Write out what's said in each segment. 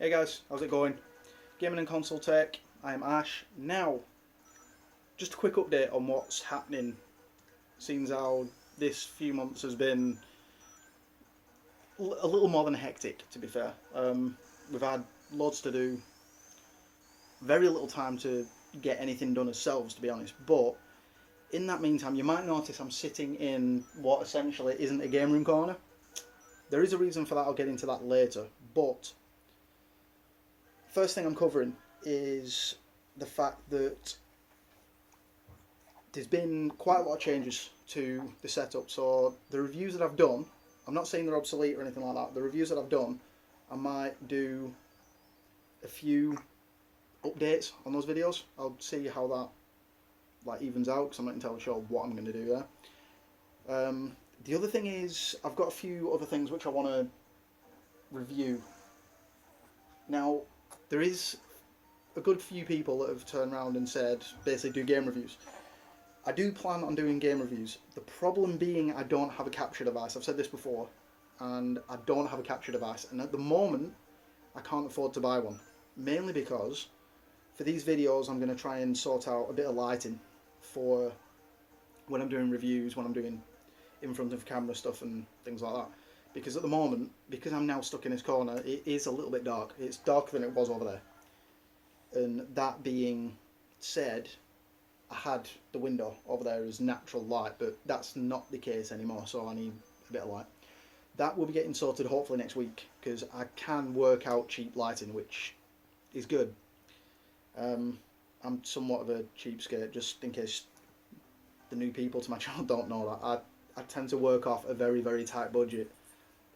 Hey guys, how's it going? Gaming and Console Tech, I'm Ash. Now, just a quick update on what's happening, seeing how this few months has been a little more than hectic, to be fair. We've had loads to do, very little time to get anything done ourselves, to be honest, but in that meantime, you might notice I'm sitting in what essentially isn't a game room corner. There is a reason for that, I'll get into that later, but first thing I'm covering is the fact that there's been quite a lot of changes to the setup. So the reviews that I've done, I'm not saying they're obsolete or anything like that. The reviews that I've done, I might do a few updates on those videos. I'll see how that evens out because I'm not entirely sure what I'm going to do there. The other thing is I've got a few other things which I want to review. Now, there is a good few people that have turned around and said basically do game reviews. I do plan on doing game reviews. The problem being I don't have a capture device. I've said this before, and I don't have a capture device, and at the moment I can't afford to buy one, mainly because for these videos I'm going to try and sort out a bit of lighting for when I'm doing reviews, when I'm doing in front of camera stuff and things like that, because at the moment, because I'm now stuck in this corner, it is a little bit dark. It's darker than it was over there. And that being said, I had the window over there as natural light, but that's not the case anymore, so I need a bit of light. That will be getting sorted hopefully next week, because I can work out cheap lighting, which is good. I'm somewhat of a cheapskate, just in case the new people to my channel don't know that. I tend to work off a very, very tight budget.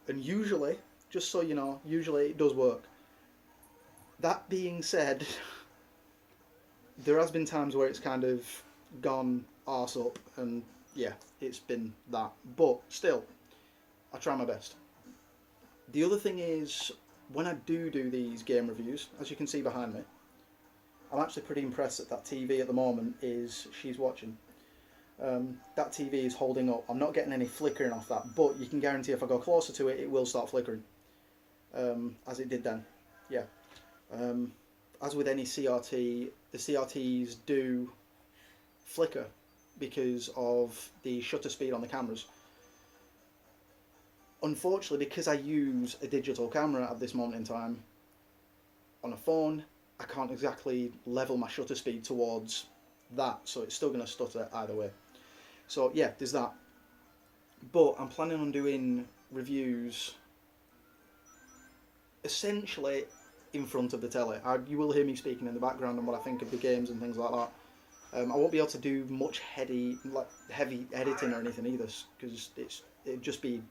And usually, just so you know, usually it does work. That being said, there has been times where it's kind of gone arse up, and yeah, it's been that. But still, I try my best. The other thing is, when I do these game reviews, as you can see behind me, I'm actually pretty impressed that that TV at the moment she's watching. That TV is holding up. I'm not getting any flickering off that, but you can guarantee if I go closer to it, it will start flickering, as it did then. Yeah. As with any CRT, the CRTs do flicker because of the shutter speed on the cameras. Unfortunately, because I use a digital camera at this moment in time, on a phone, I can't exactly level my shutter speed towards that, so it's still going to stutter either way. So yeah, there's that. But I'm planning on doing reviews essentially in front of the telly. You will hear me speaking in the background on what I think of the games and things like that. I won't be able to do much heavy editing or anything either, because it'd just be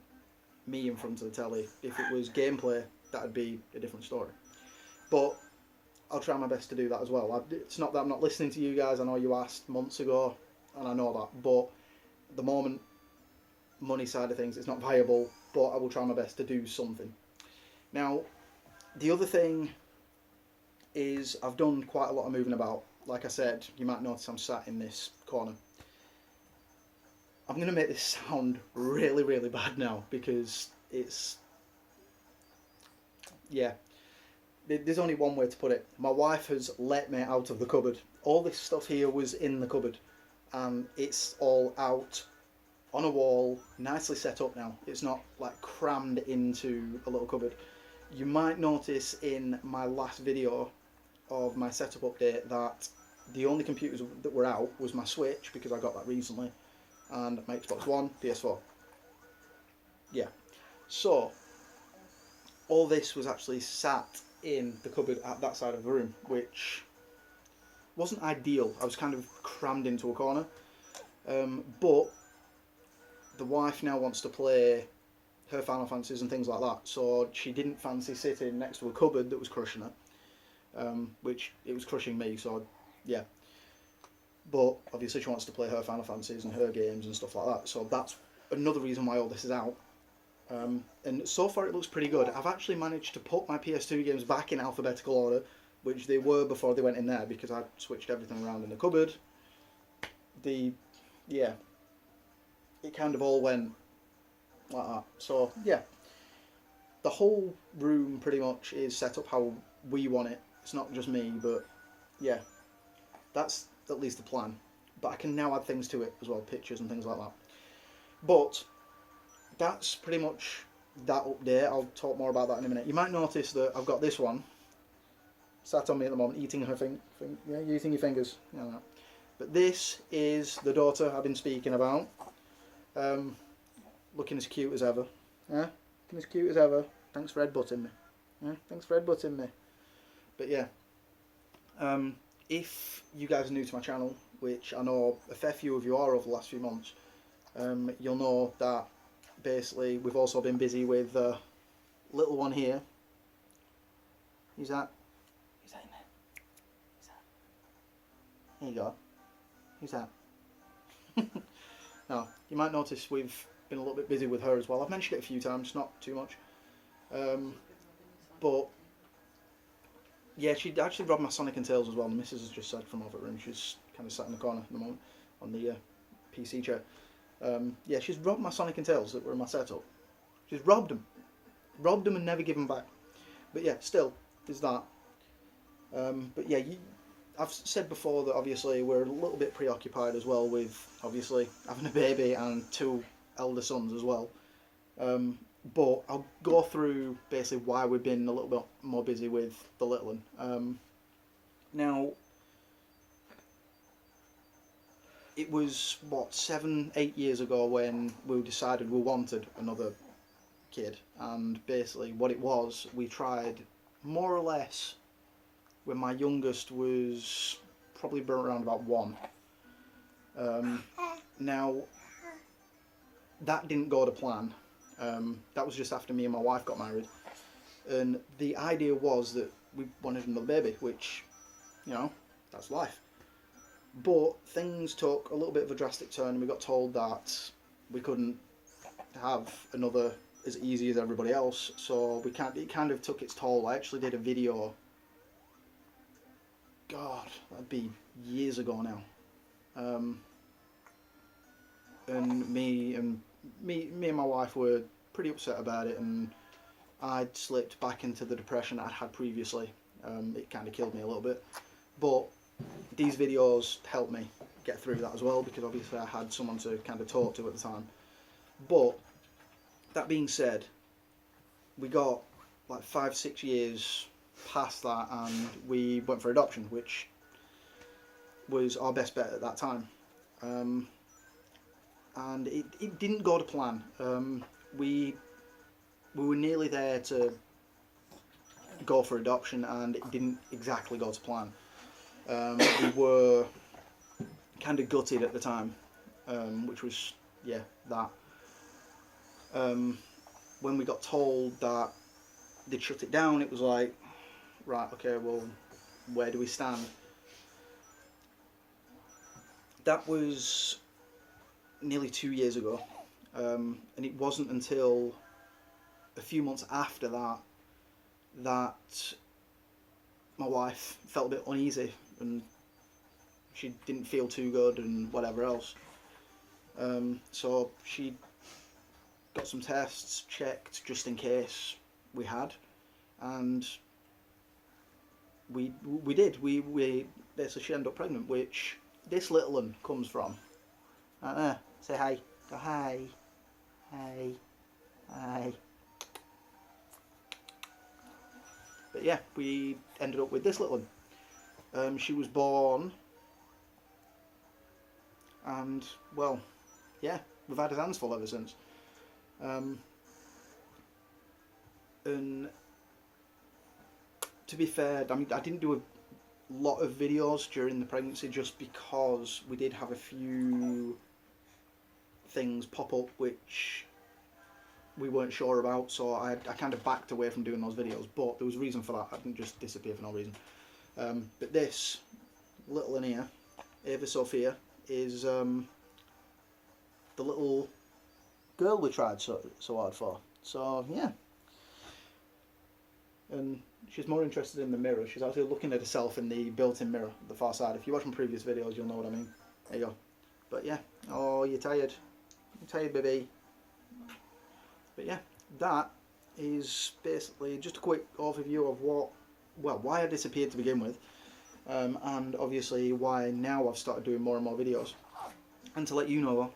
me in front of the telly. If it was gameplay, that'd be a different story. But I'll try my best to do that as well. It's not that I'm not listening to you guys. I know you asked months ago, and I know that. But at the moment, money side of things, it's not viable. But I will try my best to do something. Now, the other thing is I've done quite a lot of moving about. Like I said, you might notice I'm sat in this corner. I'm going to make this sound really, really bad now because it's... yeah. There's only one way to put it. My wife has let me out of the cupboard. All this stuff here was in the cupboard, and it's all out on a wall, nicely set up now. It's not like crammed into a little cupboard. You might notice in my last video of my setup update that the only computers that were out was my Switch, because I got that recently, and my Xbox One, PS4. Yeah. So, all this was actually sat in the cupboard at that side of the room, which wasn't ideal. I was kind of crammed into a corner. But the wife now wants to play her Final Fantasies and things like that, so she didn't fancy sitting next to a cupboard that was crushing her, which it was crushing me, so yeah. But obviously she wants to play her Final Fantasies and her games and stuff like that, so that's another reason why all this is out. And so far it looks pretty good. I've actually managed to put my PS2 games back in alphabetical order, which they were before they went in there, because I switched everything around in the cupboard. Yeah, it kind of all went like that. So yeah, the whole room pretty much is set up how we want it. It's not just me, but yeah, that's at least the plan. But I can now add things to it as well, pictures and things like that. But that's pretty much that update. I'll talk more about that in a minute. You might notice that I've got this one sat on me at the moment, eating her yeah, eating your fingers. Yeah, that. But this is the daughter I've been speaking about. Looking as cute as ever. Yeah, looking as cute as ever. Thanks for headbutting me. Yeah, thanks for headbutting me. But yeah, if you guys are new to my channel, which I know a fair few of you are over the last few months, you'll know that basically we've also been busy with the little one here. Who's that? Who's that in there? Who's that? There you go. Who's that? Now, you might notice we've been a little bit busy with her as well. I've mentioned it a few times, not too much. But yeah, she actually robbed my Sonic and Tails as well. The missus has just said from over at room. She's kind of sat in the corner at the moment on the PC chair. Yeah, she's robbed my Sonic and Tails that were in my setup. She's robbed them and never given back. But yeah, still, there's that. But yeah, I've said before that obviously we're a little bit preoccupied as well with obviously having a baby and 2 elder sons as well. But I'll go through basically why we've been a little bit more busy with the little one. Now, it was, what, 7-8 years ago when we decided we wanted another kid. And basically what it was, we tried more or less when my youngest was probably around about 1. Now, that didn't go to plan. That was just after me and my wife got married, and the idea was that we wanted another baby, which, you know, that's life. But things took a little bit of a drastic turn, and we got told that we couldn't have another as easy as everybody else, so it kind of took its toll. I actually did a video, God, that'd be years ago now, and me and my wife were pretty upset about it, and I'd slipped back into the depression I'd had previously. It kind of killed me a little bit, but these videos helped me get through that as well, because obviously I had someone to kind of talk to at the time. But that being said, we got like 5-6 years past that and we went for adoption, which was our best bet at that time. And it didn't go to plan. We were nearly there to go for adoption, and it didn't exactly go to plan. We were kind of gutted at the time, which was, yeah, that. When we got told that they'd shut it down, it was like, right, okay, well, where do we stand? That was nearly 2 years ago, and it wasn't until a few months after that that my wife felt a bit uneasy and she didn't feel too good and whatever else. So she got some tests checked just in case we had, and we did. We basically, she ended up pregnant, which this little one comes from. Say hi. Go hi. Hi. Hi. But yeah, we ended up with this little one. She was born, and well, yeah, we've had his hands full ever since. And to be fair, I mean, I didn't do a lot of videos during the pregnancy just because we did have a few things pop up which we weren't sure about, so I kind of backed away from doing those videos, but there was a reason for that. I didn't just disappear for no reason. But this little one here, Ava-sophia, is the little girl we tried so hard for. So yeah, and she's more interested in the mirror. She's actually looking at herself in the built-in mirror at the far side. If you watch my previous videos, you'll know what I mean. There you go. But yeah, oh, you're tired. You're tired, baby. But yeah, that is basically just a quick overview of why I disappeared to begin with, and obviously why now I've started doing more and more videos, and to let you know,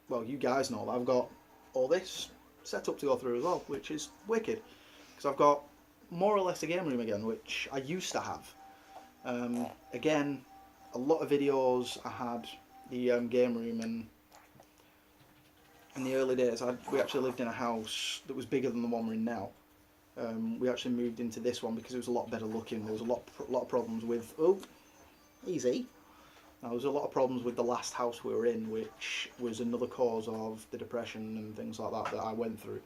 well, you guys know that I've got all this setup to go through as well, which is wicked, because I've got more or less a game room again, which I used to have. Again, a lot of videos I had the game room, and in the early days we actually lived in a house that was bigger than the one we're in now. We actually moved into this one because it was a lot better looking. There was a lot of problems with, easy. There was a lot of problems with the last house we were in, which was another cause of the depression and things like that I went through.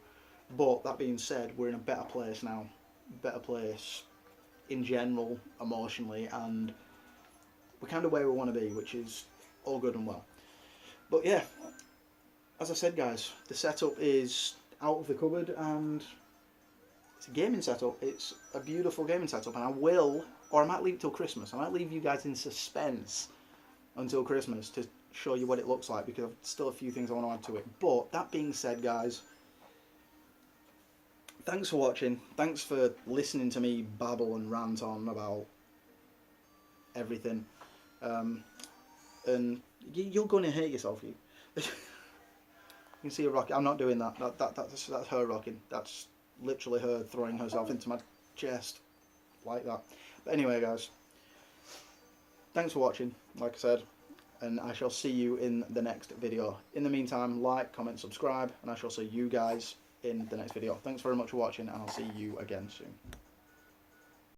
But that being said, we're in a better place now, better place in general, emotionally, and we're kind of where we want to be, which is all good and well. But yeah, as I said, guys, the setup is out of the cupboard, and it's a gaming setup. It's a beautiful gaming setup, and I might leave it till Christmas. I might leave you guys in suspense until Christmas to show you what it looks like, because I've still a few things I want to add to it. But that being said, guys, thanks for watching. Thanks for listening to me babble and rant on about everything. And you're going to hate yourself, you. You can see her rocking. I'm not doing that. That's her rocking. That's literally her throwing herself into my chest like that. But anyway, guys, thanks for watching, like I said, and I shall see you in the next video. In the meantime, like, comment, subscribe, and I shall see you guys in the next video. Thanks very much for watching, and I'll see you again soon.